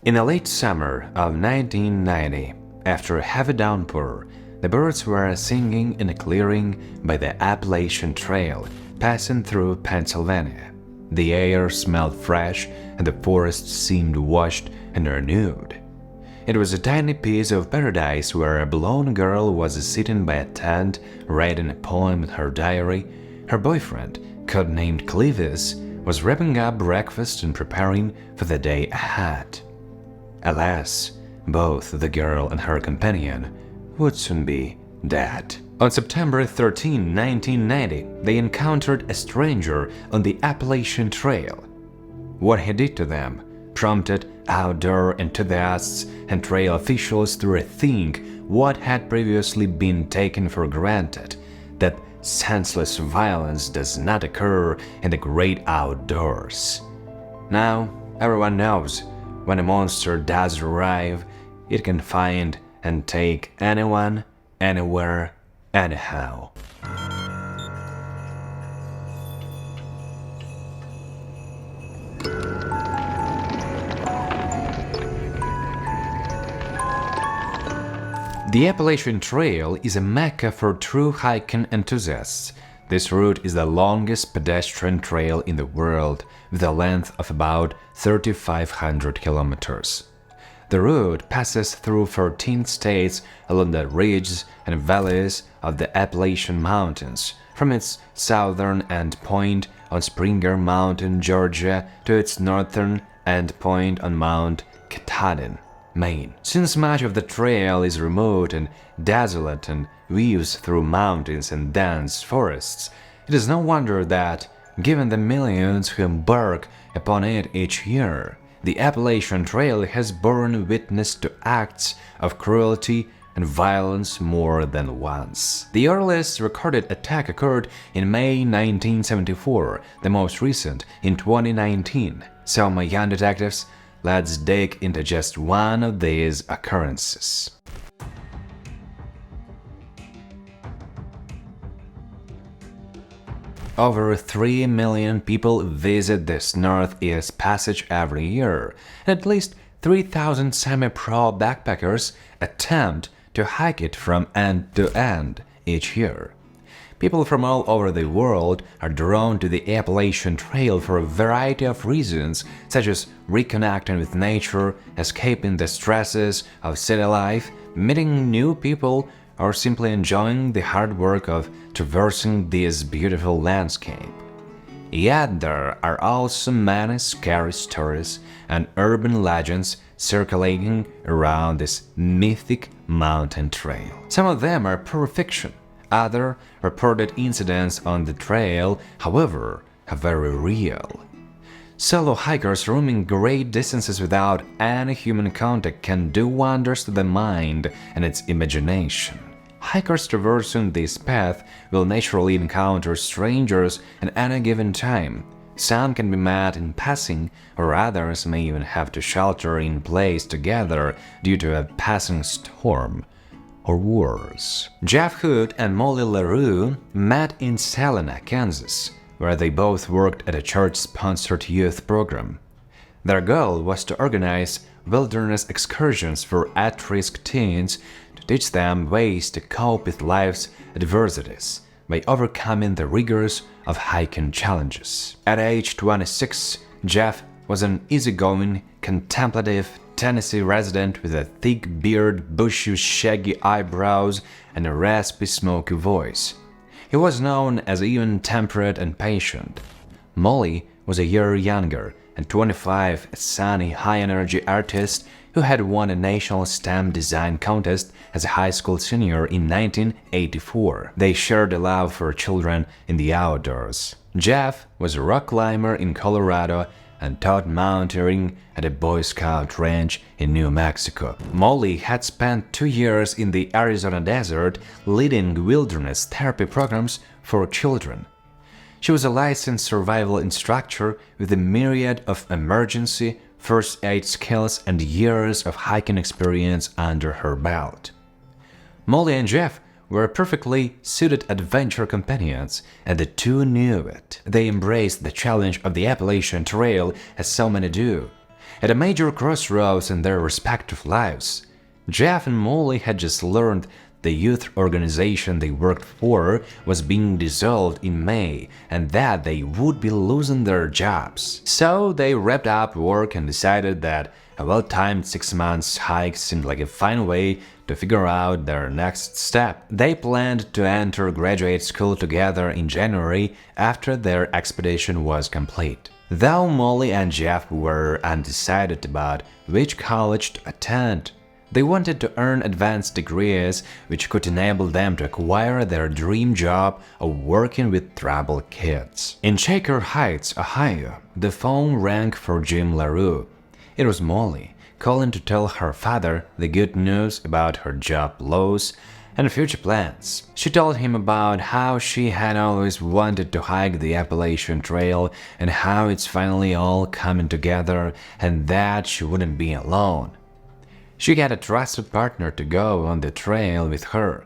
In the late summer of 1990, after a heavy downpour, the birds were singing in a clearing by the Appalachian Trail passing through Pennsylvania. The air smelled fresh and the forest seemed washed and renewed. It was a tiny piece of paradise where a blonde girl was sitting by a tent writing a poem in her diary. Her boyfriend, codenamed Clevis, was wrapping up breakfast and preparing for the day ahead. Alas, both the girl and her companion would soon be dead. On September 13, 1990, they encountered a stranger on the Appalachian Trail. What he did to them prompted outdoor enthusiasts and trail officials to rethink what had previously been taken for granted, that senseless violence does not occur in the great outdoors. Now, everyone knows when a monster does arrive, it can find and take anyone, anywhere, anyhow. The Appalachian Trail is a mecca for true hiking enthusiasts. This route is the longest pedestrian trail in the world, with a length of about 3,500 kilometers. The route passes through 14 states along the ridges and valleys of the Appalachian Mountains, from its southern endpoint on Springer Mountain, Georgia, to its northern endpoint on Mount Katahdin, Maine. Since much of the trail is remote and desolate and weaves through mountains and dense forests, it is no wonder that, given the millions who embark upon it each year, the Appalachian Trail has borne witness to acts of cruelty and violence more than once. The earliest recorded attack occurred in May 1974, the most recent in 2019. So, my young detectives, let's dig into just one of these occurrences. Over 3 million people visit this Northeast Passage every year, and at least 3,000 semi-pro backpackers attempt to hike it from end to end each year. People from all over the world are drawn to the Appalachian Trail for a variety of reasons, such as reconnecting with nature, escaping the stresses of city life, meeting new people, or simply enjoying the hard work of traversing this beautiful landscape. Yet there are also many scary stories and urban legends circulating around this mythic mountain trail. Some of them are pure fiction. Other reported incidents on the trail, however, are very real. Solo hikers roaming great distances without any human contact can do wonders to the mind and its imagination. Hikers traversing this path will naturally encounter strangers at any given time. Some can be met in passing, or others may even have to shelter in place together due to a passing storm, or worse. Jeff Hood and Molly LaRue met in Salina, Kansas, where they both worked at a church-sponsored youth program. Their goal was to organize wilderness excursions for at-risk teens to teach them ways to cope with life's adversities by overcoming the rigors of hiking challenges. At age 26, Jeff was an easygoing, contemplative Tennessee resident with a thick beard, bushy, shaggy eyebrows, and a raspy, smoky voice. He was known as even-tempered and patient. Molly was a year younger and 25, a sunny, high-energy artist who had won a national stamp design contest as a high school senior in 1984. They shared a love for children in the outdoors. Jeff was a rock climber in Colorado and taught mountaineering at a Boy Scout ranch in New Mexico. Molly had spent 2 years in the Arizona desert leading wilderness therapy programs for children. She was a licensed survival instructor with a myriad of emergency first aid skills and years of hiking experience under her belt. Molly and Jeff were perfectly suited adventure companions, and the two knew it. They embraced the challenge of the Appalachian Trail as so many do. At a major crossroads in their respective lives, Jeff and Molly had just learned the youth organization they worked for was being dissolved in May and that they would be losing their jobs. So they wrapped up work and decided that a well-timed 6 months hike seemed like a fine way to figure out their next step. They planned to enter graduate school together in January after their expedition was complete. Though Molly and Jeff were undecided about which college to attend, they wanted to earn advanced degrees which could enable them to acquire their dream job of working with tribal kids. In Shaker Heights, Ohio, the phone rang for Jim LaRue. It was Molly, calling to tell her father the good news about her job loss and future plans. She told him about how she had always wanted to hike the Appalachian Trail and how it's finally all coming together and that she wouldn't be alone. She had a trusted partner to go on the trail with her.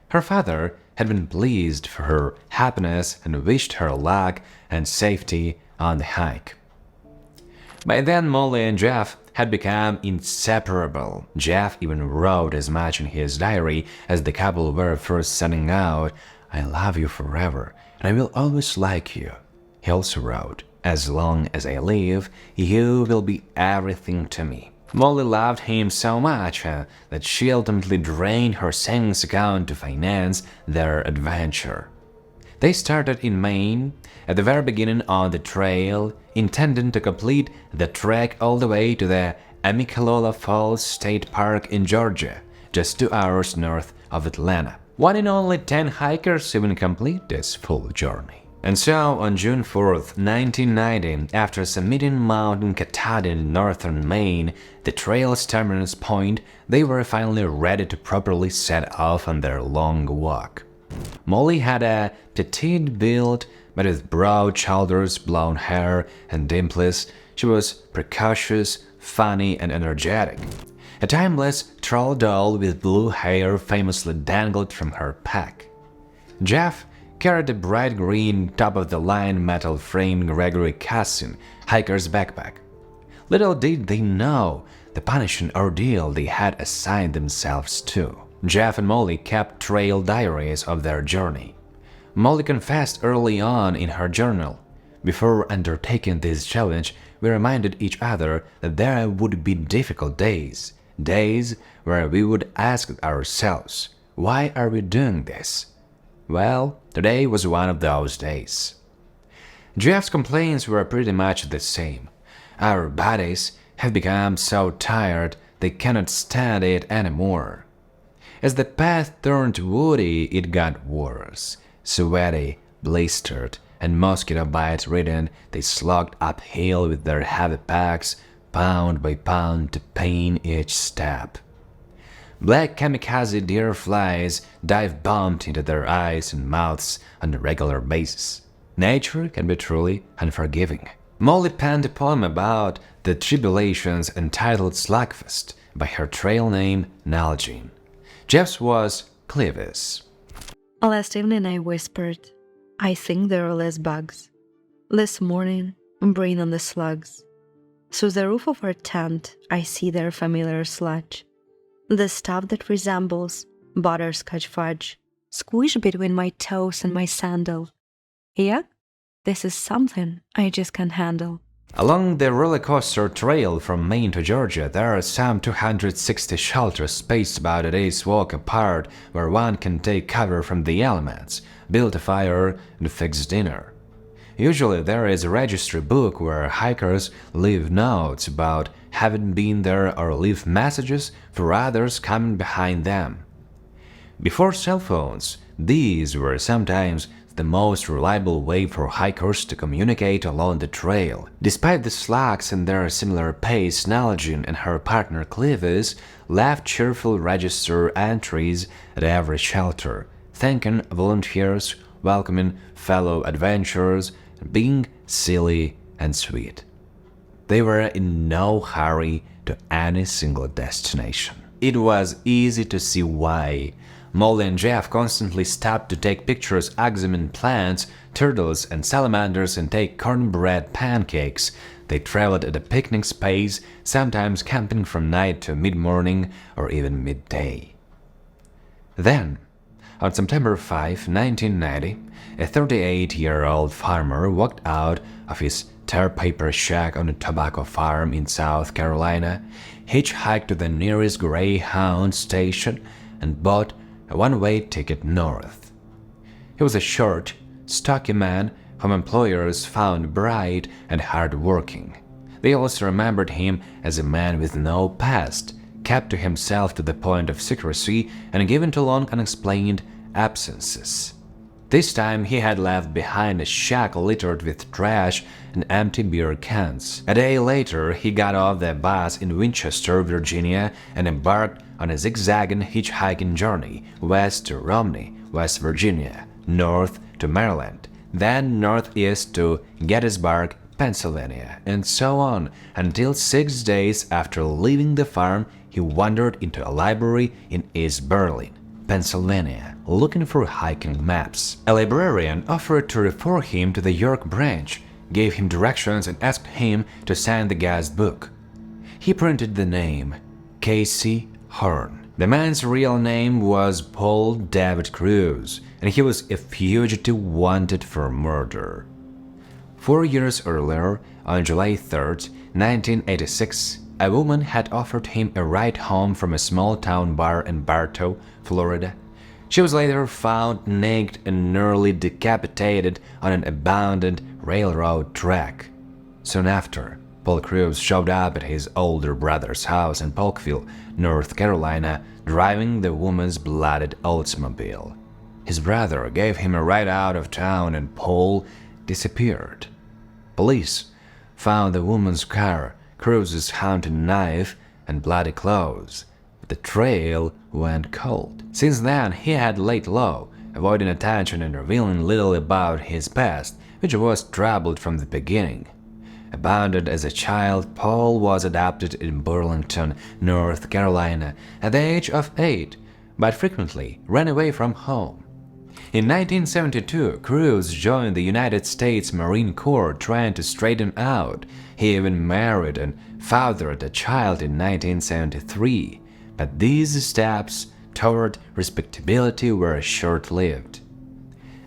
Her father had been pleased for her happiness and wished her luck and safety on the hike. By then, Molly and Jeff had become inseparable. Jeff even wrote as much in his diary as the couple were first setting out, "I love you forever, and I will always like you." He also wrote, "As long as I live, you will be everything to me." Molly loved him so much that she ultimately drained her savings account to finance their adventure. They started in Maine, at the very beginning on the trail, intending to complete the trek all the way to the Amicalola Falls State Park in Georgia, just 2 hours north of Atlanta. One in only 10 hikers even complete this full journey. And so, on June 4th, 1990, after submitting Mountain Katahdin in northern Maine, the trail's terminus point, they were finally ready to properly set off on their long walk. Molly had a petite build, but with broad shoulders, blonde hair, and dimples. She was precocious, funny, and energetic. A timeless troll doll with blue hair famously dangled from her pack. Jeff carried a bright green, top-of-the-line metal-framed Gregory Cassin hiker's backpack. Little did they know the punishing ordeal they had assigned themselves to. Jeff and Molly kept trail diaries of their journey. Molly confessed early on in her journal, "Before undertaking this challenge, we reminded each other that there would be difficult days, days where we would ask ourselves, why are we doing this? Well, today was one of those days." Jeff's complaints were pretty much the same. "Our bodies have become so tired they cannot stand it anymore." As the path turned woody, it got worse. Sweaty, blistered, and mosquito bite-ridden, they slogged uphill with their heavy packs, pound by pound, to pain each step. Black kamikaze deer flies dive-bombed into their eyes and mouths on a regular basis. Nature can be truly unforgiving. Molly penned a poem about the tribulations entitled Slugfest by her trail name Nalgene. Jeff's was Clevis. Last evening I whispered, "I think there are less bugs." This morning, I'm braying on the slugs. Through the roof of our tent, I see their familiar sludge. The stuff that resembles butterscotch fudge, squished between my toes and my sandal. Yuck, this is something I just can't handle. Along the roller coaster trail from Maine to Georgia, there are some 260 shelters spaced about a day's walk apart where one can take cover from the elements, build a fire, and fix dinner. Usually there is a registry book where hikers leave notes about having been there or leave messages for others coming behind them. Before cell phones, these were sometimes the most reliable way for hikers to communicate along the trail. Despite the slugs and their similar pace, Nalgene and her partner Clevis left cheerful register entries at every shelter, thanking volunteers, welcoming fellow adventurers, and being silly and sweet. They were in no hurry to any single destination. It was easy to see why. Molly and Jeff constantly stopped to take pictures, examine plants, turtles, and salamanders, and take cornbread pancakes. They traveled at a picnic pace, sometimes camping from night to mid-morning or even midday. Then, on September 5, 1990, a 38-year-old farmer walked out of his tar paper shack on a tobacco farm in South Carolina, hitchhiked to the nearest Greyhound station, and bought a one-way ticket north. He was a short, stocky man whom employers found bright and hard-working. They also remembered him as a man with no past, kept to himself to the point of secrecy, and given to long unexplained absences. This time he had left behind a shack littered with trash and empty beer cans. A day later, he got off the bus in Winchester, Virginia, and embarked on a zigzagging hitchhiking journey west to Romney, West Virginia, north to Maryland, then northeast to Gettysburg, Pennsylvania, and so on, until 6 days after leaving the farm, he wandered into a library in East Berlin, Pennsylvania, looking for hiking maps. A librarian offered to refer him to the York branch, gave him directions, and asked him to sign the guest book. He printed the name Casey Horn. The man's real name was Paul David Cruz, and he was a fugitive wanted for murder. 4 years earlier, on July 3, 1986, a woman had offered him a ride home from a small-town bar in Bartow, Florida. She was later found naked and nearly decapitated on an abandoned railroad track. Soon after, Paul Cruz showed up at his older brother's house in Polkville, North Carolina, driving the woman's blooded Oldsmobile. His brother gave him a ride out of town and Paul disappeared. Police found the woman's car, Cruz's hunting knife, and bloody clothes. But the trail went cold. Since then, he had laid low, avoiding attention and revealing little about his past, which was troubled from the beginning. Abandoned as a child, Paul was adopted in Burlington, North Carolina, at the age of 8, but frequently ran away from home. In 1972, Cruz joined the United States Marine Corps trying to straighten out. He even married and fathered a child in 1973, but these steps toward respectability were short-lived.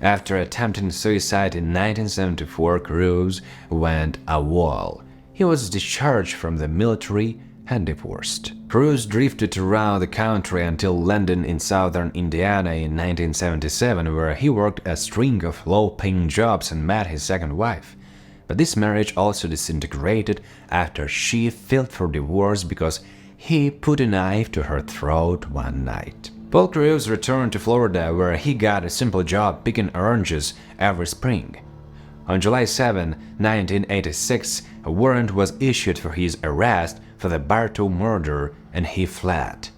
After attempting suicide in 1974, Cruz went AWOL. He was discharged from the military and divorced. Cruz drifted around the country until landing in southern Indiana in 1977, where he worked a string of low-paying jobs and met his second wife. But this marriage also disintegrated after she filed for divorce because he put a knife to her throat one night. Paul Cruz returned to Florida, where he got a simple job picking oranges every spring. On July 7, 1986, a warrant was issued for his arrest for the Bartow murder, and he fled.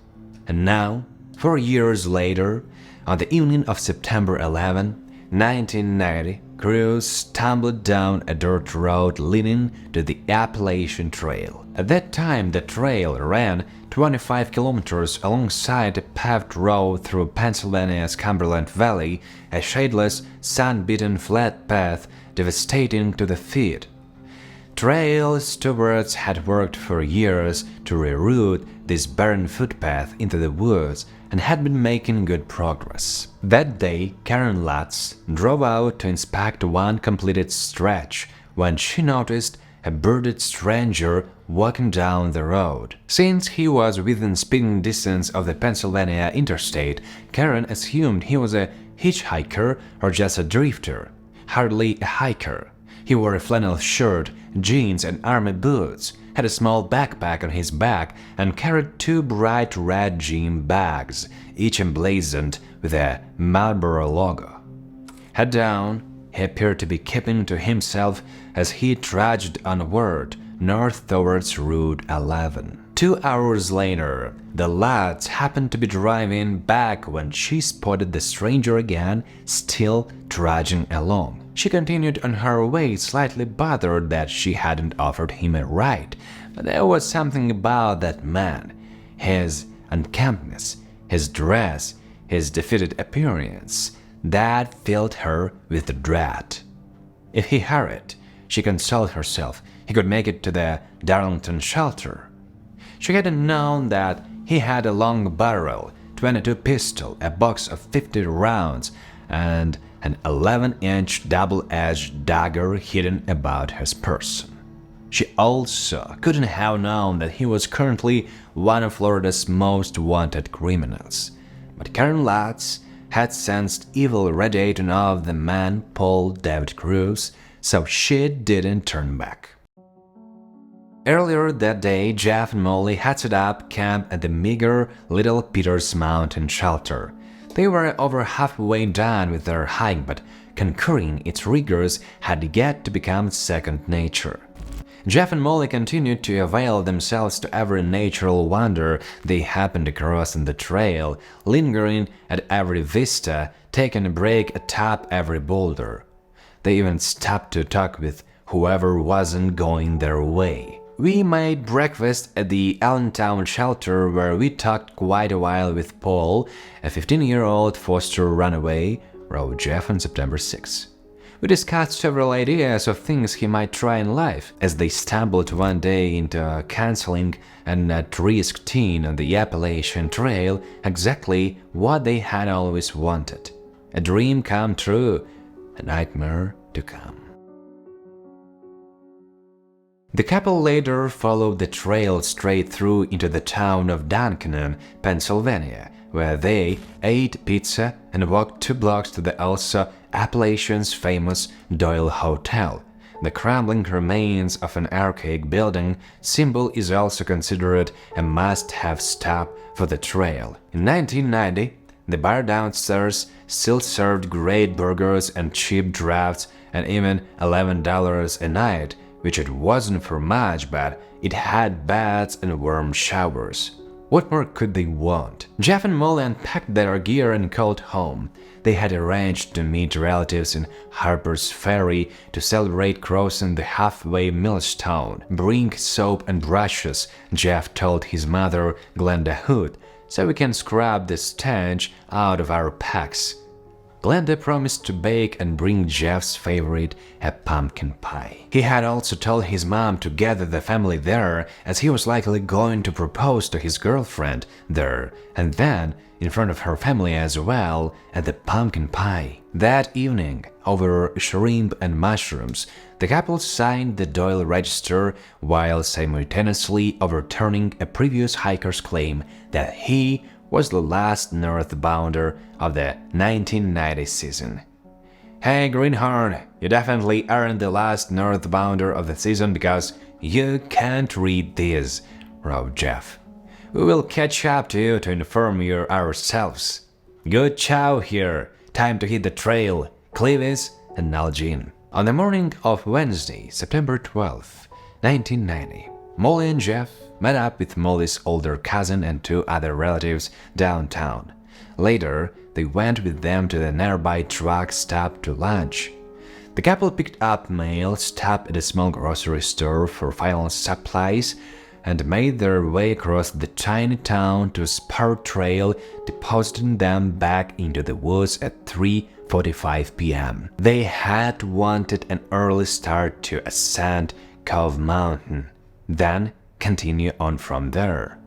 And now, 4 years later, on the evening of September 11, 1990, Cruz stumbled down a dirt road leading to the Appalachian Trail. At that time, the trail ran 25 kilometers alongside a paved road through Pennsylvania's Cumberland Valley, a shadeless, sun-beaten flat path devastating to the feet. Trail stewards had worked for years to reroute this barren footpath into the woods and had been making good progress. That day, Karen Lutz drove out to inspect one completed stretch when she noticed a bearded stranger walking down the road. Since he was within spitting distance of the Pennsylvania interstate, Karen assumed he was a hitchhiker or just a drifter, hardly a hiker. He wore a flannel shirt, jeans, and army boots, had a small backpack on his back, and carried 2 bright red gym bags, each emblazoned with a Marlboro logo. Head down, he appeared to be keeping to himself as he trudged onward, north towards Route 11. 2 hours later, the lads happened to be driving back when she spotted the stranger again, still trudging along. She continued on her way, slightly bothered that she hadn't offered him a ride, but there was something about that man, his unkemptness, his dress, his defeated appearance, that filled her with dread. If he hurried, she consoled herself, he could make it to the Darlington shelter. She had known that he had a long barrel, 22 pistol, a box of 50 rounds, and an 11-inch double-edged dagger hidden about his person. She also couldn't have known that he was currently one of Florida's most wanted criminals. But Karen Lutz had sensed evil radiating off the man Paul David Cruz, so she didn't turn back. Earlier that day, Jeff and Molly had set up camp at the meager Little Peters Mountain shelter. They were over halfway done with their hike, but conquering its rigors had yet to become second nature. Jeff and Molly continued to avail themselves to every natural wonder they happened across on the trail, lingering at every vista, taking a break atop every boulder. They even stopped to talk with whoever wasn't going their way. We made breakfast at the Allentown shelter, where we talked quite a while with Paul, a 15-year-old foster runaway, wrote Jeff on September 6. We discussed several ideas of things he might try in life, as they stumbled one day into canceling an at-risk teen on the Appalachian Trail, exactly what they had always wanted. A dream come true, a nightmare to come. The couple later followed the trail straight through into the town of Duncannon, Pennsylvania, where they ate pizza and walked 2 blocks to the also Appalachian's famous Doyle Hotel. The crumbling remains of an archaic building, Symbol is also considered a must-have stop for the trail. In 1990, the bar downstairs still served great burgers and cheap drafts and even $11 a night, which it wasn't for much, but it had baths and warm showers. What more could they want? Jeff and Molly unpacked their gear and called home. They had arranged to meet relatives in Harper's Ferry to celebrate crossing the halfway millstone. Bring soap and brushes, Jeff told his mother, Glenda Hood, so we can scrub the stench out of our packs. Glenda promised to bake and bring Jeff's favorite, a pumpkin pie. He had also told his mom to gather the family there, as he was likely going to propose to his girlfriend there, and then in front of her family as well, at the pumpkin pie. That evening, over shrimp and mushrooms, the couple signed the Doyle Register while simultaneously overturning a previous hiker's claim that he was the last northbounder of the 1990 season. Hey Greenhorn, you definitely aren't the last northbounder of the season because you can't read this, wrote Jeff. We will catch up to you to inform you ourselves. Good chow here, time to hit the trail, Clevis and Nalgene. On the morning of Wednesday, September 12, 1990, Molly and Jeff met up with Molly's older cousin and 2 other relatives downtown. Later, they went with them to the nearby truck stop to lunch. The couple picked up mail, stopped at a small grocery store for final supplies, and made their way across the tiny town to a spur trail, depositing them back into the woods at 3:45 p.m. They had wanted an early start to ascend Cove Mountain, then continue on from there.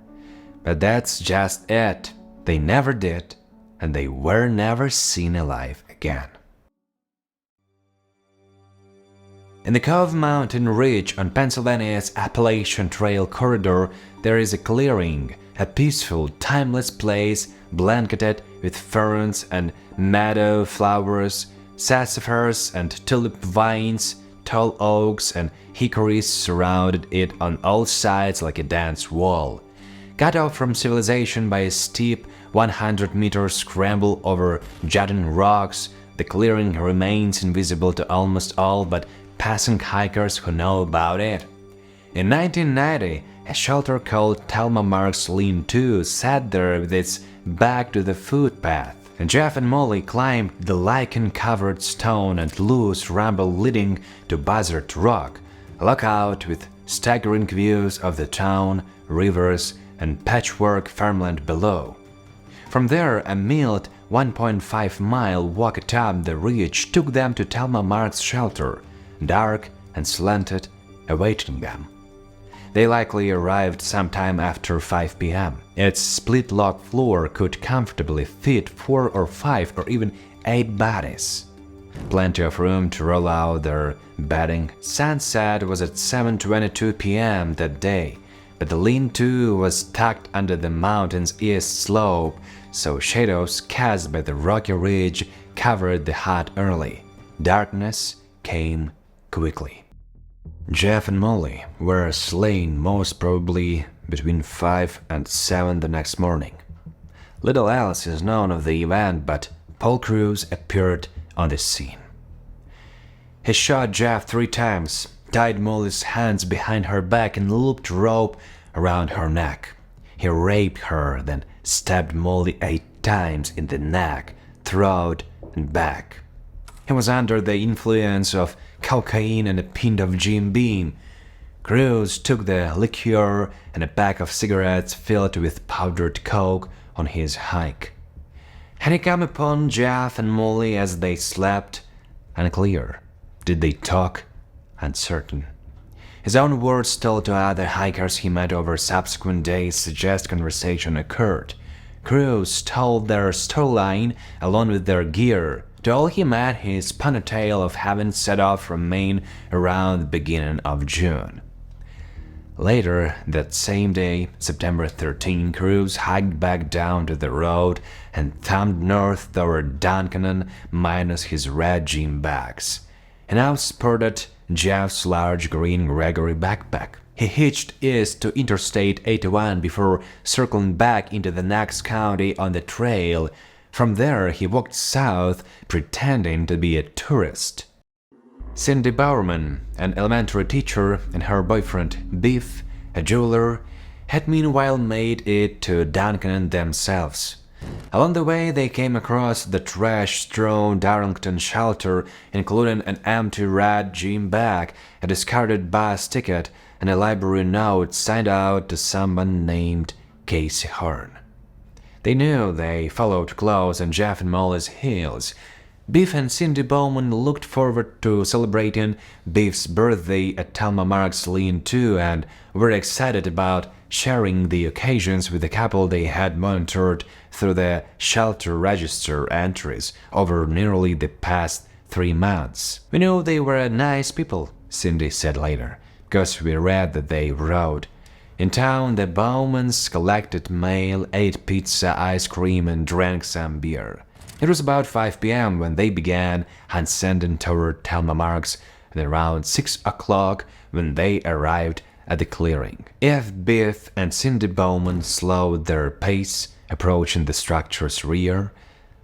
But that's just it. They never did, and they were never seen alive again. In the Cove Mountain Ridge on Pennsylvania's Appalachian Trail corridor, there is a clearing, a peaceful, timeless place blanketed with ferns and meadow flowers, sassafras and tulip vines. Tall oaks and hickories surrounded it on all sides like a dense wall. Cut off from civilization by a steep 100-meter scramble over jutting rocks, the clearing remains invisible to almost all but passing hikers who know about it. In 1990, a shelter called Thelma Marks Lean-To sat there with its back to the footpath. And Jeff and Molly climbed the lichen-covered stone and loose rumble leading to Buzzard Rock, a lookout with staggering views of the town, rivers, and patchwork farmland below. From there, a mild 1.5-mile walk atop the ridge took them to Thelma Mark's shelter, dark and slanted, awaiting them. They likely arrived sometime after 5 p.m. Its split-log floor could comfortably fit 4 or 5 or even 8 bodies. Plenty of room to roll out their bedding. Sunset was at 7:22 p.m. that day, but the lean-to was tucked under the mountain's east slope, so shadows cast by the rocky ridge covered the hut early. Darkness came quickly. Jeff and Molly were slain most probably between 5 and 7 the next morning. Little else is known of the event, but Paul Crews appeared on the scene. He shot Jeff 3 times, tied Molly's hands behind her back and looped rope around her neck. He raped her, then stabbed Molly 8 times in the neck, throat, and back. He was under the influence of cocaine and a pint of Jim Beam. Crews took the liqueur and a pack of cigarettes filled with powdered coke on his hike. Had he come upon Jeff and Molly as they slept? Unclear. Did they talk? Uncertain. His own words told to other hikers he met over subsequent days suggest conversation occurred. Crews told their storyline along with their gear. To all he met, he spun a tale of having set off from Maine around the beginning of June. Later that same day, September 13, Crews hiked back down to the road and thumbed north toward Duncannon minus his red gym bags. He now sported Jeff's large green Gregory backpack. He hitched east to Interstate 81 before circling back into the next county on the trail. From there, he walked south, pretending to be a tourist. Cindy Bowerman, an elementary teacher, and her boyfriend, Biff, a jeweler, had meanwhile made it to Duncannon themselves. Along the way, they came across the trash-strewn Darlington shelter, including an empty red gym bag, a discarded bus ticket, and a library note signed out to someone named Casey Horn. They knew they followed close on Jeff and Molly's heels. Biff and Cindy Bowman looked forward to celebrating Biff's birthday at Thelma Mark's lean-to and were excited about sharing the occasions with the couple they had monitored through the shelter register entries over nearly the past 3 months. "We knew they were nice people," Cindy said later, "because we read that they wrote. In town, the Bowmans collected mail, ate pizza, ice cream, and drank some beer. It was about 5 p.m. when they began ascending toward Thelma Mark's, and around 6 o'clock when they arrived at the clearing. If Biff and Cindy Bowman slowed their pace, approaching the structure's rear,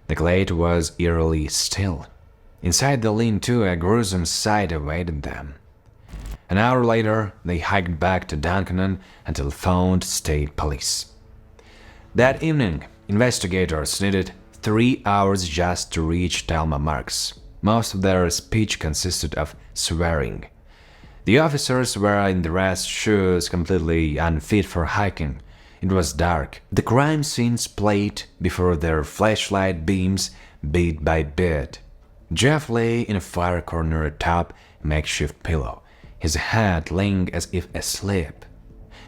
the glade was eerily still. Inside the lean-to, a gruesome sight awaited them. An hour later, they hiked back to Duncannon and telephoned state police. That evening, investigators needed 3 hours just to reach Thelma Mark's. Most of their speech consisted of swearing. The officers were in the rest shoes, completely unfit for hiking. It was dark. The crime scenes played before their flashlight beams bit by bit. Jeff lay in a far corner atop a makeshift pillow, his head laying as if asleep.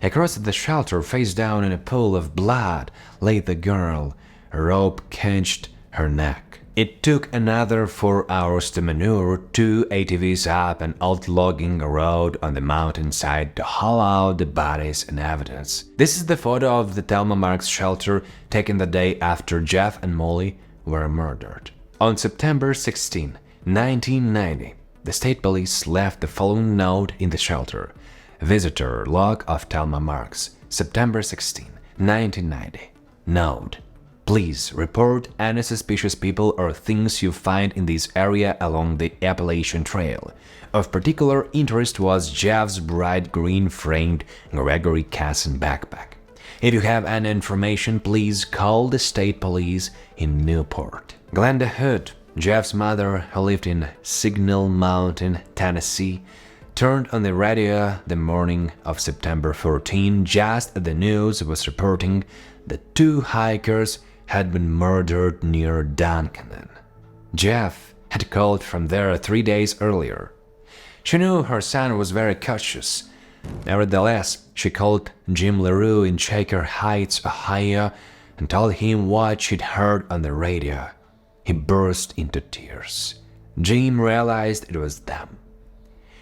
Across the shelter, face down in a pool of blood, lay the girl. A rope cinched her neck. It took another 4 hours to maneuver 2 ATVs up an old logging road on the mountainside to haul out the bodies and evidence. This is the photo of the Thelma Mark's shelter taken the day after Jeff and Molly were murdered. On September 16, 1990, the state police left the following note in the shelter. Visitor log of Thelma Mark's, September 16, 1990. Note: please report any suspicious people or things you find in this area along the Appalachian Trail. Of particular interest was Jeff's bright green-framed Gregory Casson backpack. If you have any information, please call the state police in Newport. Glenda Hood, Jeff's mother, who lived in Signal Mountain, Tennessee, turned on the radio the morning of September 14 just as the news was reporting that 2 hikers had been murdered near Duncannon. Jeff had called from there 3 days earlier. She knew her son was very cautious. Nevertheless, she called Jim LaRue in Shaker Heights, Ohio, and told him what she'd heard on the radio. He burst into tears. Jim realized it was them.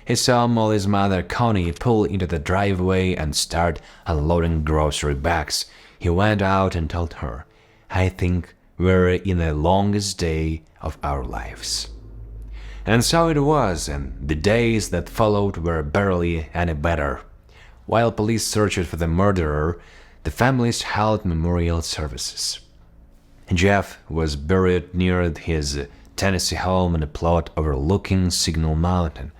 He saw Molly's mother, Connie, pull into the driveway and start unloading grocery bags. He went out and told her, "I think we're in the longest day of our lives." And so it was, and the days that followed were barely any better. While police searched for the murderer, the families held memorial services. Jeff was buried near his Tennessee home in a plot overlooking Signal Mountain.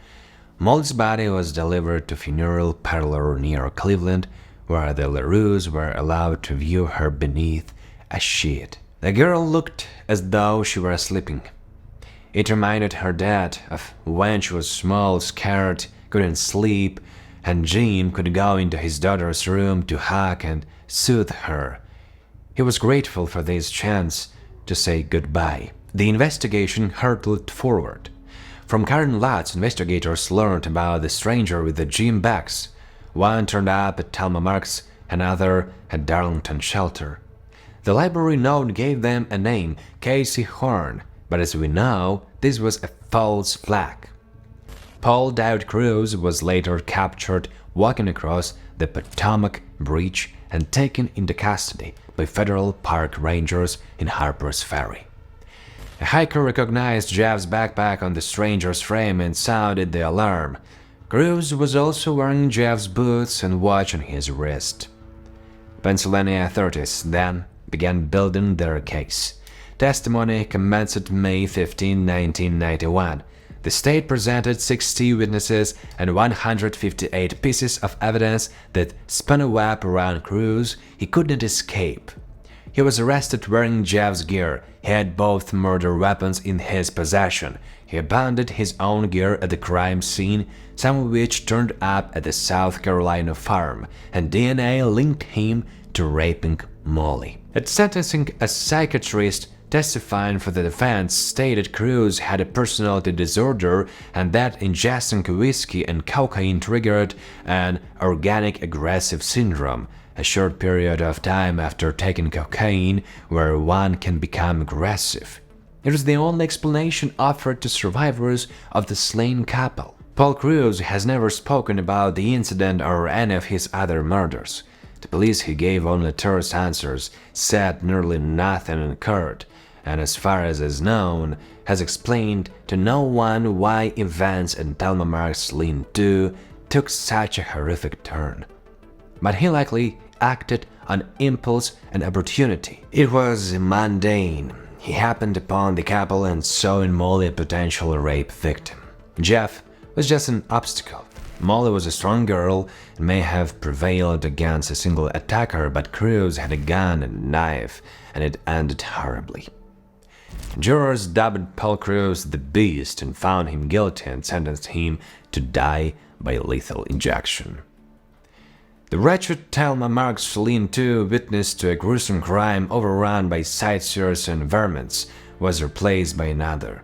Molly's body was delivered to a funeral parlor near Cleveland, where the LaRues were allowed to view her beneath a sheet. The girl looked as though she were sleeping. It reminded her dad of when she was small, scared, couldn't sleep, and Jim could go into his daughter's room to hug and soothe her. He was grateful for this chance to say goodbye. The investigation hurtled forward. From Karen Lutz, investigators learned about the stranger with the gym bags. One turned up at Thelma Marks, another at Darlington Shelter. The library note gave them a name, Casey Horn, but as we know, this was a false flag. Paul Dowd Cruz was later captured walking across the Potomac Bridge and taken into custody by federal park rangers in Harper's Ferry. A hiker recognized Jeff's backpack on the stranger's frame and sounded the alarm. Cruz was also wearing Jeff's boots and watch on his wrist. Pennsylvania authorities then began building their case. Testimony commenced May 15, 1991. The state presented 60 witnesses and 158 pieces of evidence that spun a web around Cruz. He couldn't escape. He was arrested wearing Jeff's gear. He had both murder weapons in his possession. He abandoned his own gear at the crime scene, some of which turned up at the South Carolina farm, and DNA linked him to raping Molly. At sentencing, a psychiatrist testifying for the defense stated Cruz had a personality disorder and that ingesting whiskey and cocaine triggered an organic aggressive syndrome, a short period of time after taking cocaine where one can become aggressive. It is the only explanation offered to survivors of the slain couple. Paul Cruz has never spoken about the incident or any of his other murders. To police he gave only terse answers, said nearly nothing occurred, and as far as is known, has explained to no one why events in Thelma Marks lean-to took such a horrific turn. But he likely acted on impulse and opportunity. It was mundane. He happened upon the couple and saw in Molly a potential rape victim. Jeff was just an obstacle. Molly was a strong girl and may have prevailed against a single attacker, but Cruz had a gun and a knife, and it ended horribly. Jurors dubbed Paul Cruz the Beast and found him guilty and sentenced him to die by lethal injection. The wretched Thelma Marks lean-to, witness to a gruesome crime overrun by sightseers and varmints, was replaced by another.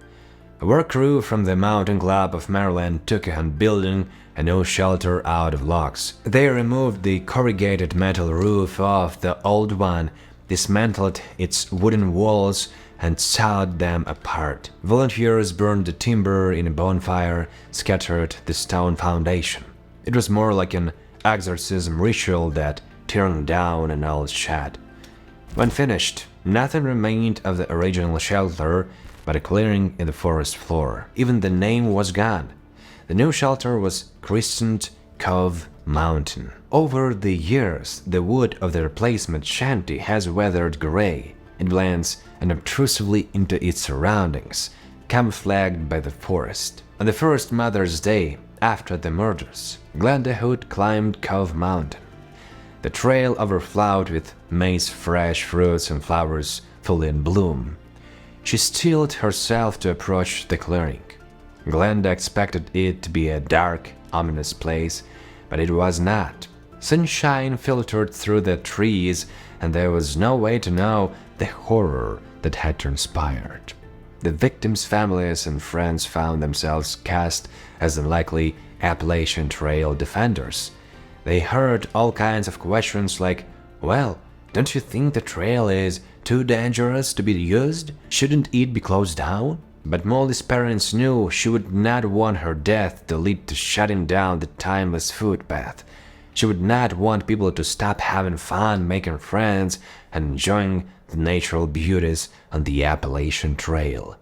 A work crew from the Mountain Club of Maryland took on building a new shelter out of logs. They removed the corrugated metal roof off the old one, dismantled its wooden walls, and sawed them apart. Volunteers burned the timber in a bonfire, scattered the stone foundation. It was more like an exorcism ritual that turned down an old shed. When finished, nothing remained of the original shelter but a clearing in the forest floor. Even the name was gone. The new shelter was christened Cove Mountain. Over the years, the wood of the replacement shanty has weathered gray. It blends unobtrusively into its surroundings, camouflaged by the forest. On the first Mother's Day after the murders, Glenda Hood climbed Cove Mountain. The trail overflowed with May's fresh fruits and flowers fully in bloom. She steeled herself to approach the clearing. Glenda expected it to be a dark, ominous place, but it was not. Sunshine filtered through the trees, and there was no way to know the horror that had transpired. The victims' families and friends found themselves cast as unlikely Appalachian Trail defenders. They heard all kinds of questions like, "Well, don't you think the trail is too dangerous to be used? Shouldn't it be closed down?" But Molly's parents knew she would not want her death to lead to shutting down the timeless footpath. She would not want people to stop having fun, making friends, and enjoying the natural beauties on the Appalachian Trail.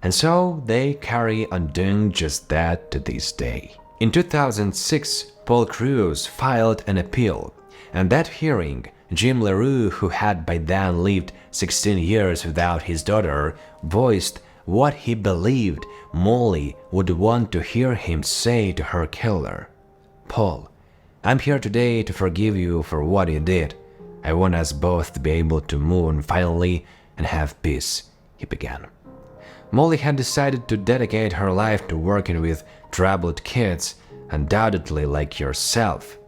And so they carry on doing just that to this day. In 2006, Paul Cruz filed an appeal, and that hearing, Jim LaRue, who had by then lived 16 years without his daughter, voiced what he believed Molly would want to hear him say to her killer. "Paul, I'm here today to forgive you for what you did. I want us both to be able to move on finally and have peace," he began. Molly had decided to dedicate her life to working with troubled kids, undoubtedly like yourself.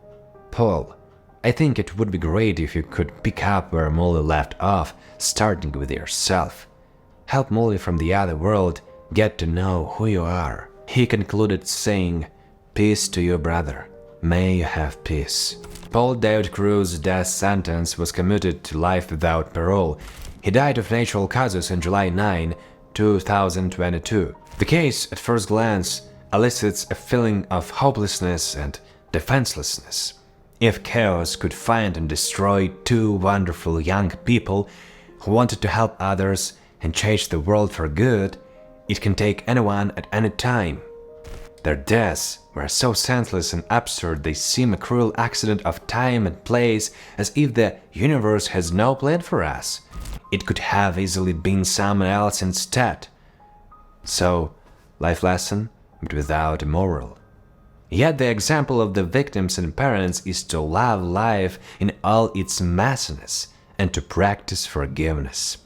"Paul, I think it would be great if you could pick up where Molly left off, starting with yourself. Help Molly from the other world get to know who you are." He concluded saying, "Peace to you, brother. May you have peace." Paul David Cruz's death sentence was commuted to life without parole. He died of natural causes on July 9, 2022. The case, at first glance, elicits a feeling of hopelessness and defenselessness. If chaos could find and destroy two wonderful young people who wanted to help others and change the world for good, it can take anyone at any time. Their deaths were so senseless and absurd they seem a cruel accident of time and place, as if the universe has no plan for us. It could have easily been someone else instead. So, life lesson, but without a moral. Yet the example of the victims and parents is to love life in all its messiness and to practice forgiveness.